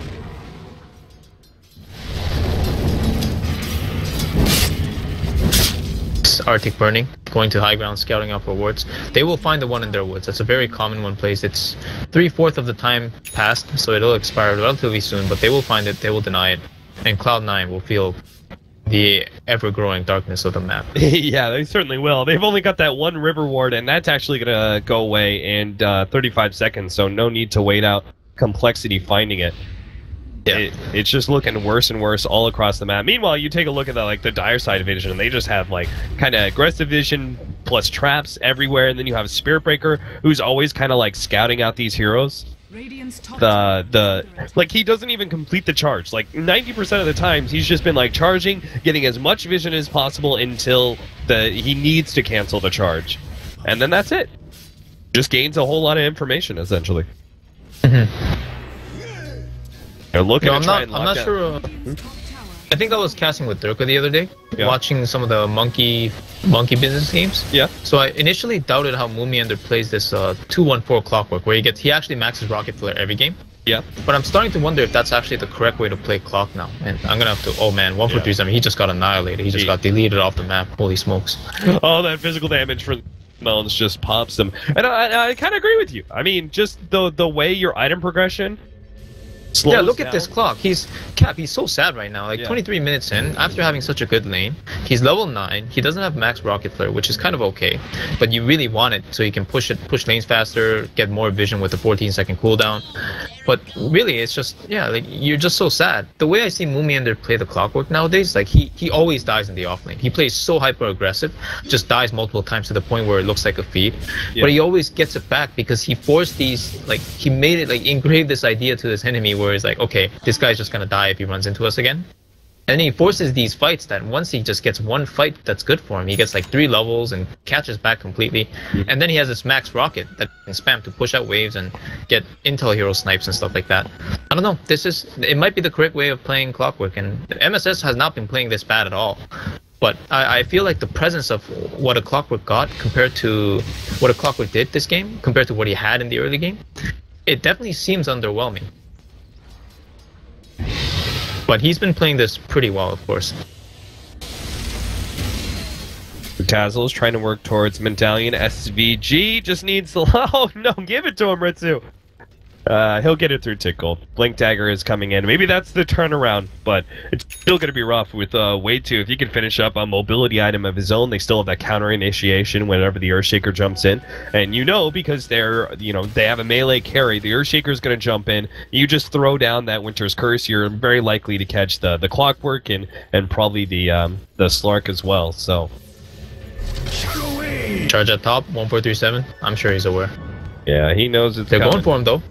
Arctic Burning, going to high ground, scouting out for wards. They will find the one in their woods. That's a very common one placed. It's 3/4 of the time passed, so it'll expire relatively soon, but they will find it, they will deny it, and Cloud9 will feel the ever-growing darkness of the map. Yeah, they certainly will. They've only got that one river ward, and that's actually going to go away in 35 seconds, so no need to wait out compLexity finding it. Yeah. It's just looking worse and worse all across the map. Meanwhile, you take a look at the dire side vision, and they just have like kind of aggressive vision plus traps everywhere, and then you have Spirit Breaker, who's always kind of like scouting out these heroes. Like he doesn't even complete the charge. Like 90% of the times, he's just been like charging, getting as much vision as possible until he needs to cancel the charge, and then that's it. Just gains a whole lot of information essentially. They're looking to try and lock I'm not down. sure. I think I was casting with Durka the other day, Yeah. watching some of the monkey business games. Yeah. So I initially doubted how Moomiander plays this 2-1-4 clockwork, where he actually maxes Rocket Flare every game. Yeah. But I'm starting to wonder if that's actually the correct way to play clock now. And I'm gonna have to. Oh man, 1-4-3-7. He just got annihilated. He just got deleted off the map. Holy smokes! Oh, that physical damage from Melons just pops them. And I kind of agree with you. I mean, just the way your item progression slows Yeah, look down. at this clock. He's so sad right now. Like Yeah. 23 minutes in, after having such a good lane, he's level 9. He doesn't have max Rocket Flare, which is kind of okay, but you really want it so you can push lanes faster, get more vision with the 14-second cooldown. But really, it's just like you're just so sad. The way I see Moomiander play the clockwork nowadays, like he always dies in the off lane. He plays so hyper aggressive, just dies multiple times to the point where it looks like a feed. Yeah. But he always gets it back because he forced these, like he made it, like engraved this idea to this enemy where it's like, okay, this guy's just gonna die if he runs into us again. And he forces these fights that once he just gets one fight that's good for him, he gets like 3 levels and catches back completely. And then he has this max rocket that can spam to push out waves and get intel hero snipes and stuff like that. I don't know, it might be the correct way of playing clockwork, and MSS has not been playing this bad at all. But I feel like the presence of what a clockwork got compared to what a clockwork did this game, compared to what he had in the early game, it definitely seems underwhelming. But he's been playing this pretty well, of course. Tazzle is trying to work towards Medallion. SVG just needs the... Oh, no, give it to him, Ritsu. He'll get it through Tickle. Blink Dagger is coming in. Maybe that's the turnaround, but it's still going to be rough with Wade 2. If he can finish up a mobility item of his own, they still have that counter initiation whenever the Earthshaker jumps in. And because they have a melee carry, the Earthshaker is going to jump in. You just throw down that Winter's Curse, you're very likely to catch the Clockwork and probably the Slark as well, so... Charge at top, 1437. I'm sure he's aware. Yeah, he knows it's They're coming. going for him though.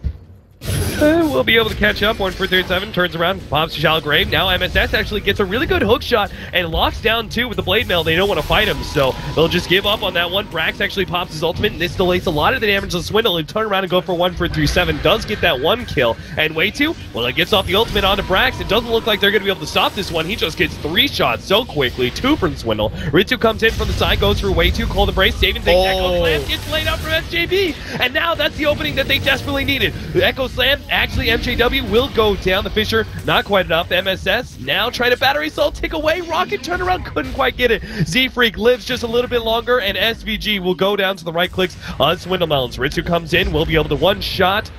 We'll be able to catch up. 1437 turns around, pops Shallow Grave. Now MSS actually gets a really good hook shot and locks down 2 with the Blade Mail. They don't want to fight him, so they'll just give up on that one. Brax actually pops his ultimate, and this delays a lot of the damage to Swindle. And turn around and go for 1437. Does get that 1 kill. And Way 2, well, it gets off the ultimate onto Brax. It doesn't look like they're going to be able to stop this one. He just gets 3 shots so quickly. 2 from Swindle. Ritsu comes in from the side, goes through Way 2, Cold Embrace, saving things. Echo Slam gets laid out from SJB. And now that's the opening that they desperately needed. The Echo Slam, actually MJW will go down. The Fisher, not quite enough. MSS now try to battery assault, take away. Rocket turnaround, couldn't quite get it. Z-Freak lives just a little bit longer, and SVG will go down to the right clicks on Swindle Melons. Ritsu comes in, will be able to one-shot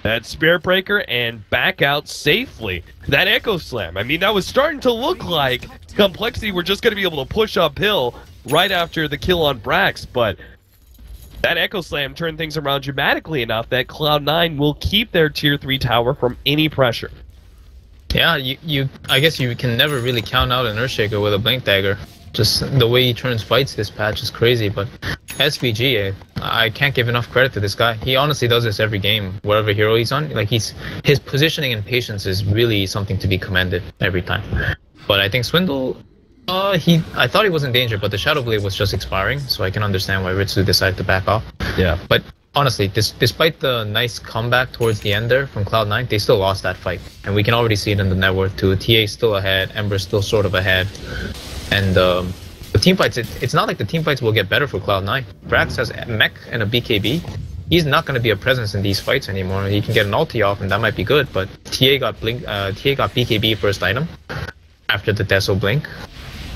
that Spirit Breaker and back out safely. That Echo Slam, I mean, that was starting to look like compLexity were just going to be able to push uphill right after the kill on Brax, but that Echo Slam turned things around dramatically enough that Cloud9 will keep their Tier 3 tower from any pressure. Yeah, I guess you can never really count out an Earthshaker with a Blink Dagger. Just the way he turns fights this patch is crazy, but SVG, I can't give enough credit to this guy. He honestly does this every game, whatever hero he's on. Like his positioning and patience is really something to be commended every time. But I think Swindle, I thought he was in danger, but the Shadow Blade was just expiring, so I can understand why Ritsu decided to back off. Yeah. But honestly, despite the nice comeback towards the end there from Cloud9, they still lost that fight. And we can already see it in the net worth too. TA still ahead, Ember's still sort of ahead. And the team fights, it's not like the team fights will get better for Cloud9. Brax has a mech and a BKB. He's not going to be a presence in these fights anymore. He can get an ulti off, and that might be good. But TA got BKB first item after the Deso Blink.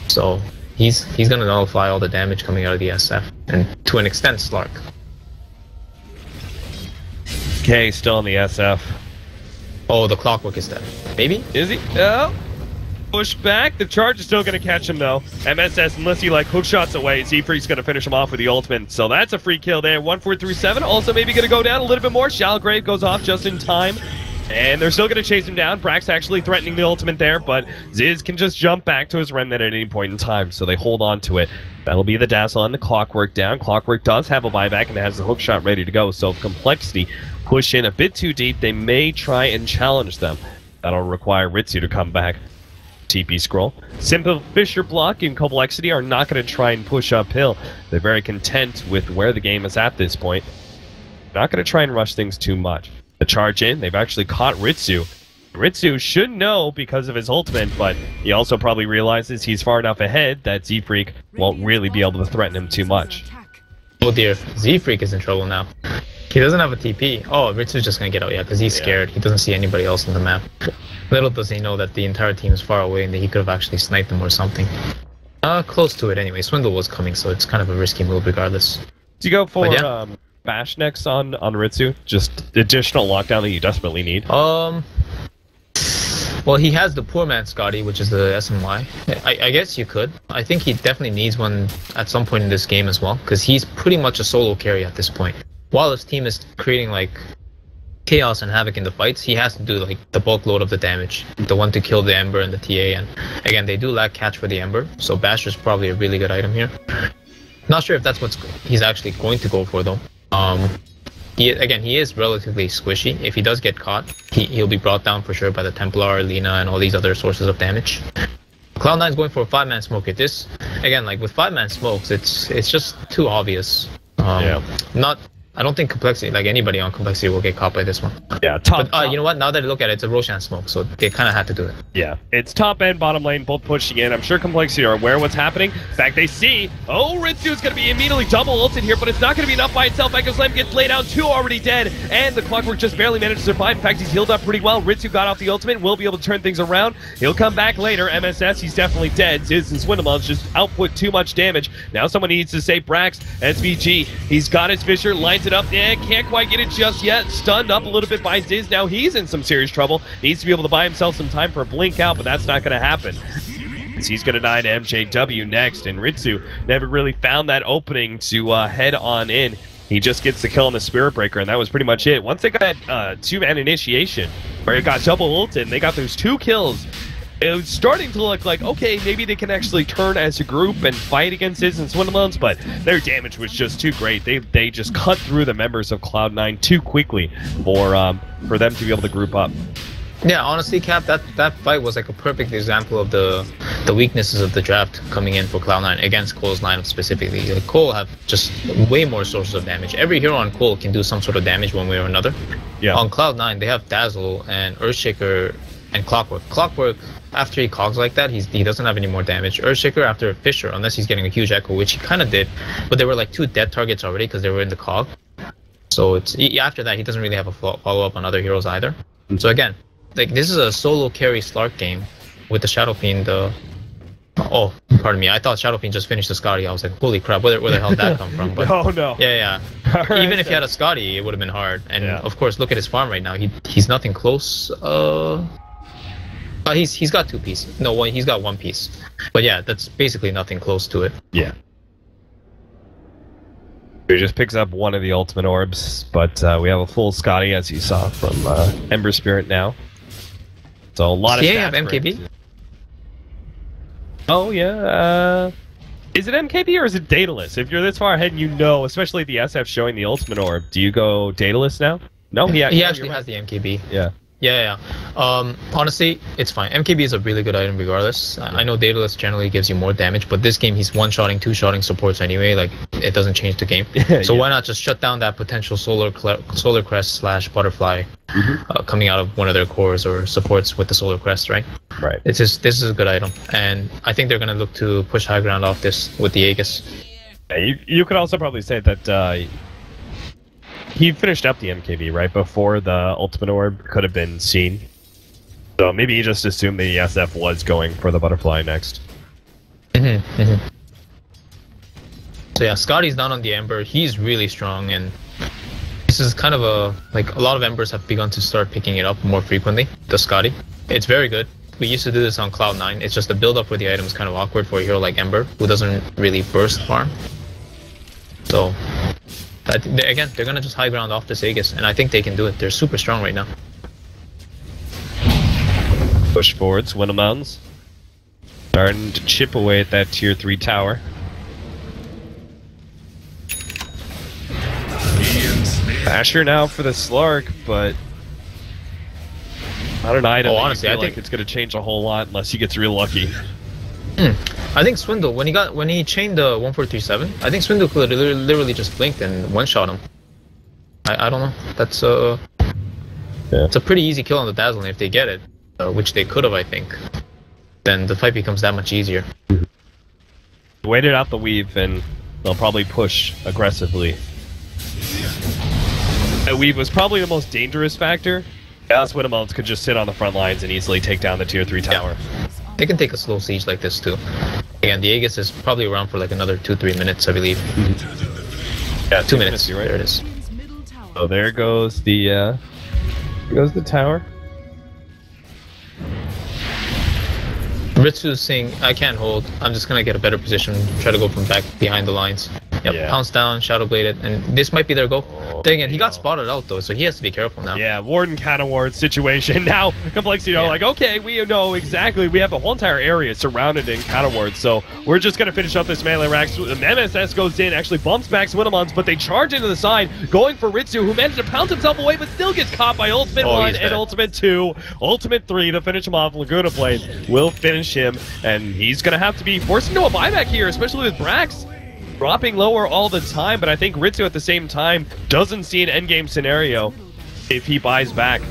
So he's going to nullify all the damage coming out of the SF, and to an extent, Slark. Okay, still in the SF. Oh, the Clockwork is dead. Maybe? Is he? No. Push back. The charge is still going to catch him, though. MSS, unless he, hook shots away, Z-Freak's going to finish him off with the ultimate. So that's a free kill there. 1437, also maybe going to go down a little bit more. Shallow Grave goes off just in time And they're still going to chase him down. Brax actually threatening the ultimate there, but Ziz can just jump back to his remnant at any point in time, so they hold on to it. That'll be the Dazzle and the Clockwork down. Clockwork does have a buyback and has the hook shot ready to go, so if compLexity push in a bit too deep, they may try and challenge them. That'll require Ritsu to come back. TP scroll. Simple Fisher Block and compLexity are not going to try and push uphill. They're very content with where the game is at this point. Not going to try and rush things too much. The charge in, they've actually caught Ritsu. Ritsu should know because of his ultimate, but he also probably realizes he's far enough ahead that Z-Freak won't really be able to threaten him too much. Oh dear, Z-Freak is in trouble now. He doesn't have a TP. Oh, Ritsu's just gonna get out, yeah, because he's scared. He doesn't see anybody else on the map. Little does he know that the entire team is far away and that he could have actually sniped them or something. Close to it anyway. Swindle was coming, so it's kind of a risky move regardless. Do you go for Bash next on Ritsu? Just additional lockdown that you desperately need? Well, he has the poor man Scotty, which is the SMY. I guess you could. I think he definitely needs one at some point in this game as well, because he's pretty much a solo carry at this point. While his team is creating like chaos and havoc in the fights, he has to do like the bulk load of the damage, the one to kill the Ember and the TA. And again, they do lack catch for the Ember, so Basher's probably a really good item here. Not sure if that's what he's actually going to go for though. He is relatively squishy. If he does get caught, he'll be brought down for sure by the Templar, Lina, and all these other sources of damage. Cloud9's going for a 5-man smoke here. This, again, like with 5-man smokes, it's just too obvious. I don't think compLexity, like anybody on compLexity, will get caught by this one. Yeah, you know what? Now that I look at it, it's a Roshan smoke, so they kind of had to do it. Yeah, it's top and bottom lane, both pushing in. I'm sure compLexity are aware of what's happening. In fact, they see, Ritsu's going to be immediately double ulted here, but it's not going to be enough by itself. Echo Slam gets laid out, 2 already dead, and the Clockwork just barely managed to survive. In fact, he's healed up pretty well. Ritsu got off the ultimate, will be able to turn things around. He'll come back later. MSS, he's definitely dead. Ziz and Swindlemon's just output too much damage. Now someone needs to save Brax. SVG, he's got his Fisher, lines it up, can't quite get it just yet. Stunned up a little bit by Ziz. Now he's in some serious trouble. Needs to be able to buy himself some time for a blink out, but that's not going to happen. He's going to die to MJW next, and Ritsu never really found that opening to head on in. He just gets the kill on the Spirit Breaker, and that was pretty much it. Once they got 2-man initiation, where it got double ulted, and they got those 2 kills, it was starting to look like, okay, maybe they can actually turn as a group and fight against Ziz and Swindlemon's, but their damage was just too great. They just cut through the members of Cloud9 too quickly for them to be able to group up. Yeah, honestly, Cap, that fight was like a perfect example of the weaknesses of the draft coming in for Cloud9 against Cole's lineup specifically. Like, Cole have just way more sources of damage. Every hero on Cole can do some sort of damage one way or another. Yeah. On Cloud9, they have Dazzle and Earthshaker and Clockwork. Clockwork, after he cogs like that, he doesn't have any more damage. Earthshaker after Fisher, unless he's getting a huge echo, which he kind of did, but there were like 2 dead targets already because they were in the cog. So after that, he doesn't really have a follow-up on other heroes either. So again, like this is a solo carry Slark game with the Shadow Fiend. Oh, pardon me. I thought Shadow Fiend just finished the Scotty. I was like, holy crap, where the hell did that come from? But, oh no. Yeah. Right, even if he had a Scotty, it would have been hard. And of course, look at his farm right now. He's nothing close. He's got 2 pieces. No, he's got 1 piece. But yeah, that's basically nothing close to it. Yeah. He just picks up 1 of the ultimate orbs, but we have a full Scotty, as you saw from Ember Spirit now. So a lot of stats. Yeah, MKB. Oh yeah. Is it MKB or is it Daedalus? If you're this far ahead and you know, especially the SF showing the ultimate orb, do you go Daedalus now? No, he actually has the MKB. Yeah. Yeah. Honestly, it's fine. MKB is a really good item regardless. I know Daedalus generally gives you more damage, but this game he's 1-shotting, 2-shotting supports anyway. Like, it doesn't change the game. So why not just shut down that potential Solar Crest / Butterfly coming out of one of their cores or supports with the Solar Crest, right? Right. This is a good item, and I think they're going to look to push high ground off this with the Aegis. Yeah, you could also probably say that he finished up the MKB right before the ultimate orb could have been seen. So maybe he just assumed the SF was going for the butterfly next. So yeah, Scotty's down on the Ember. He's really strong, and this is kind of a lot of Embers have begun to start picking it up more frequently, the Scotty. It's very good. We used to do this on Cloud9. It's just the build up for the item is kind of awkward for a hero like Ember, who doesn't really burst farm. So again, they're gonna just high ground off this Aegis, and I think they can do it. They're super strong right now. Push forwards, Window Mountains. Starting to chip away at that tier 3 tower. Asher now for the Slark, but I don't know. I don't honestly, feel like it's going to change a whole lot unless he gets real lucky. I think Swindle, when he chained the 1437, I think Swindle could literally just blinked and one-shot him. I don't know. That's it's a pretty easy kill on the Dazzle, and if they get it, which they could have, I think, then the fight becomes that much easier. Waited out the weave, and they'll probably push aggressively. The weave was probably the most dangerous factor. Else Winnemuns could just sit on the front lines and easily take down the tier 3 tower. Yeah. They can take a slow siege like this too. Again, the Aegis is probably around for like another 2-3 minutes, I believe. Yeah, 2 minutes. You're right. There it is. So there goes the tower. Ritsu's saying, I can't hold. I'm just gonna get a better position, try to go from back behind the lines. Yep, Yeah. Pounce down, Shadow Blade it, and this might be their go. Dang it, he got spotted out though, so he has to be careful now. Yeah, Warden counter ward situation. Now, compLexity are like, okay, we know exactly. We have the whole entire area surrounded in counter wards, so we're just going to finish up this melee rack. MSS goes in, actually bumps back Winnemons, but they charge into the side, going for Ritsu, who managed to pounce himself away, but still gets caught by Ultimate 1 and Ultimate 2. Ultimate 3 to finish him off. Laguna Blade will finish him, and he's going to have to be forced into a buyback here, especially with Brax dropping lower all the time, but I think Ritsu at the same time doesn't see an endgame scenario if he buys back.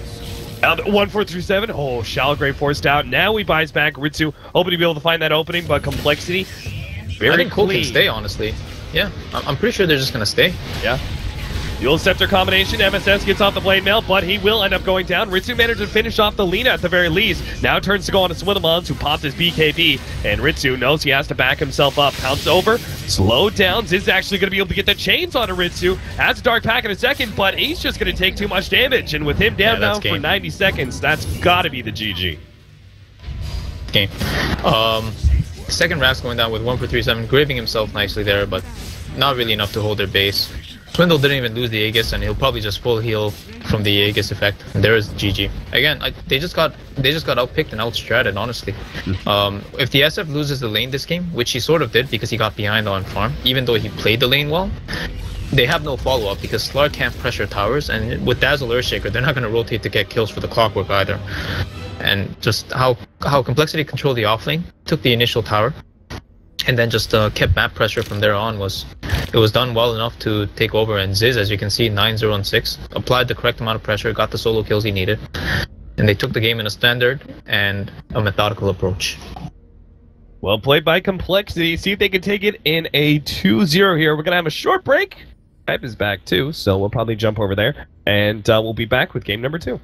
Now 1437, oh, Shallow Grave forced out. Now he buys back. Ritsu hoping to be able to find that opening, but compLexity very I think Cole clean. can stay, honestly. Yeah, I'm pretty sure they're just gonna stay. Yeah. Dual Scepter combination, MSS gets off the blade mail, but he will end up going down. Ritsu managed to finish off the Lina at the very least. Now turns to go on to Swinnemons, who popped his BKB, and Ritsu knows he has to back himself up. Pounce over, slow down. Ziz actually going to be able to get the chains onto Ritsu. Adds a Dark Pack in a second, but he's just going to take too much damage, and with him down now for 90 seconds, that's got to be the GG. Okay. Second Raph's going down with 1437, graving himself nicely there, but not really enough to hold their base. Swindle didn't even lose the Aegis, and he'll probably just full heal from the Aegis effect. And there is GG. Again, they just got outpicked and outstratted, honestly. If the SF loses the lane this game, which he sort of did because he got behind on farm, even though he played the lane well, they have no follow-up because Slark can't pressure towers, and with Dazzle Earthshaker, they're not going to rotate to get kills for the Clockwork either. And just how compLexity controlled the offlane, took the initial tower, and then just kept map pressure from there on. It was done well enough to take over, and Ziz, as you can see, 9-0 and 6, applied the correct amount of pressure, got the solo kills he needed, and they took the game in a standard and a methodical approach. Well played by compLexity. See if they can take it in a 2-0 here. We're going to have a short break. Hype is back too, so we'll probably jump over there, and we'll be back with game number 2.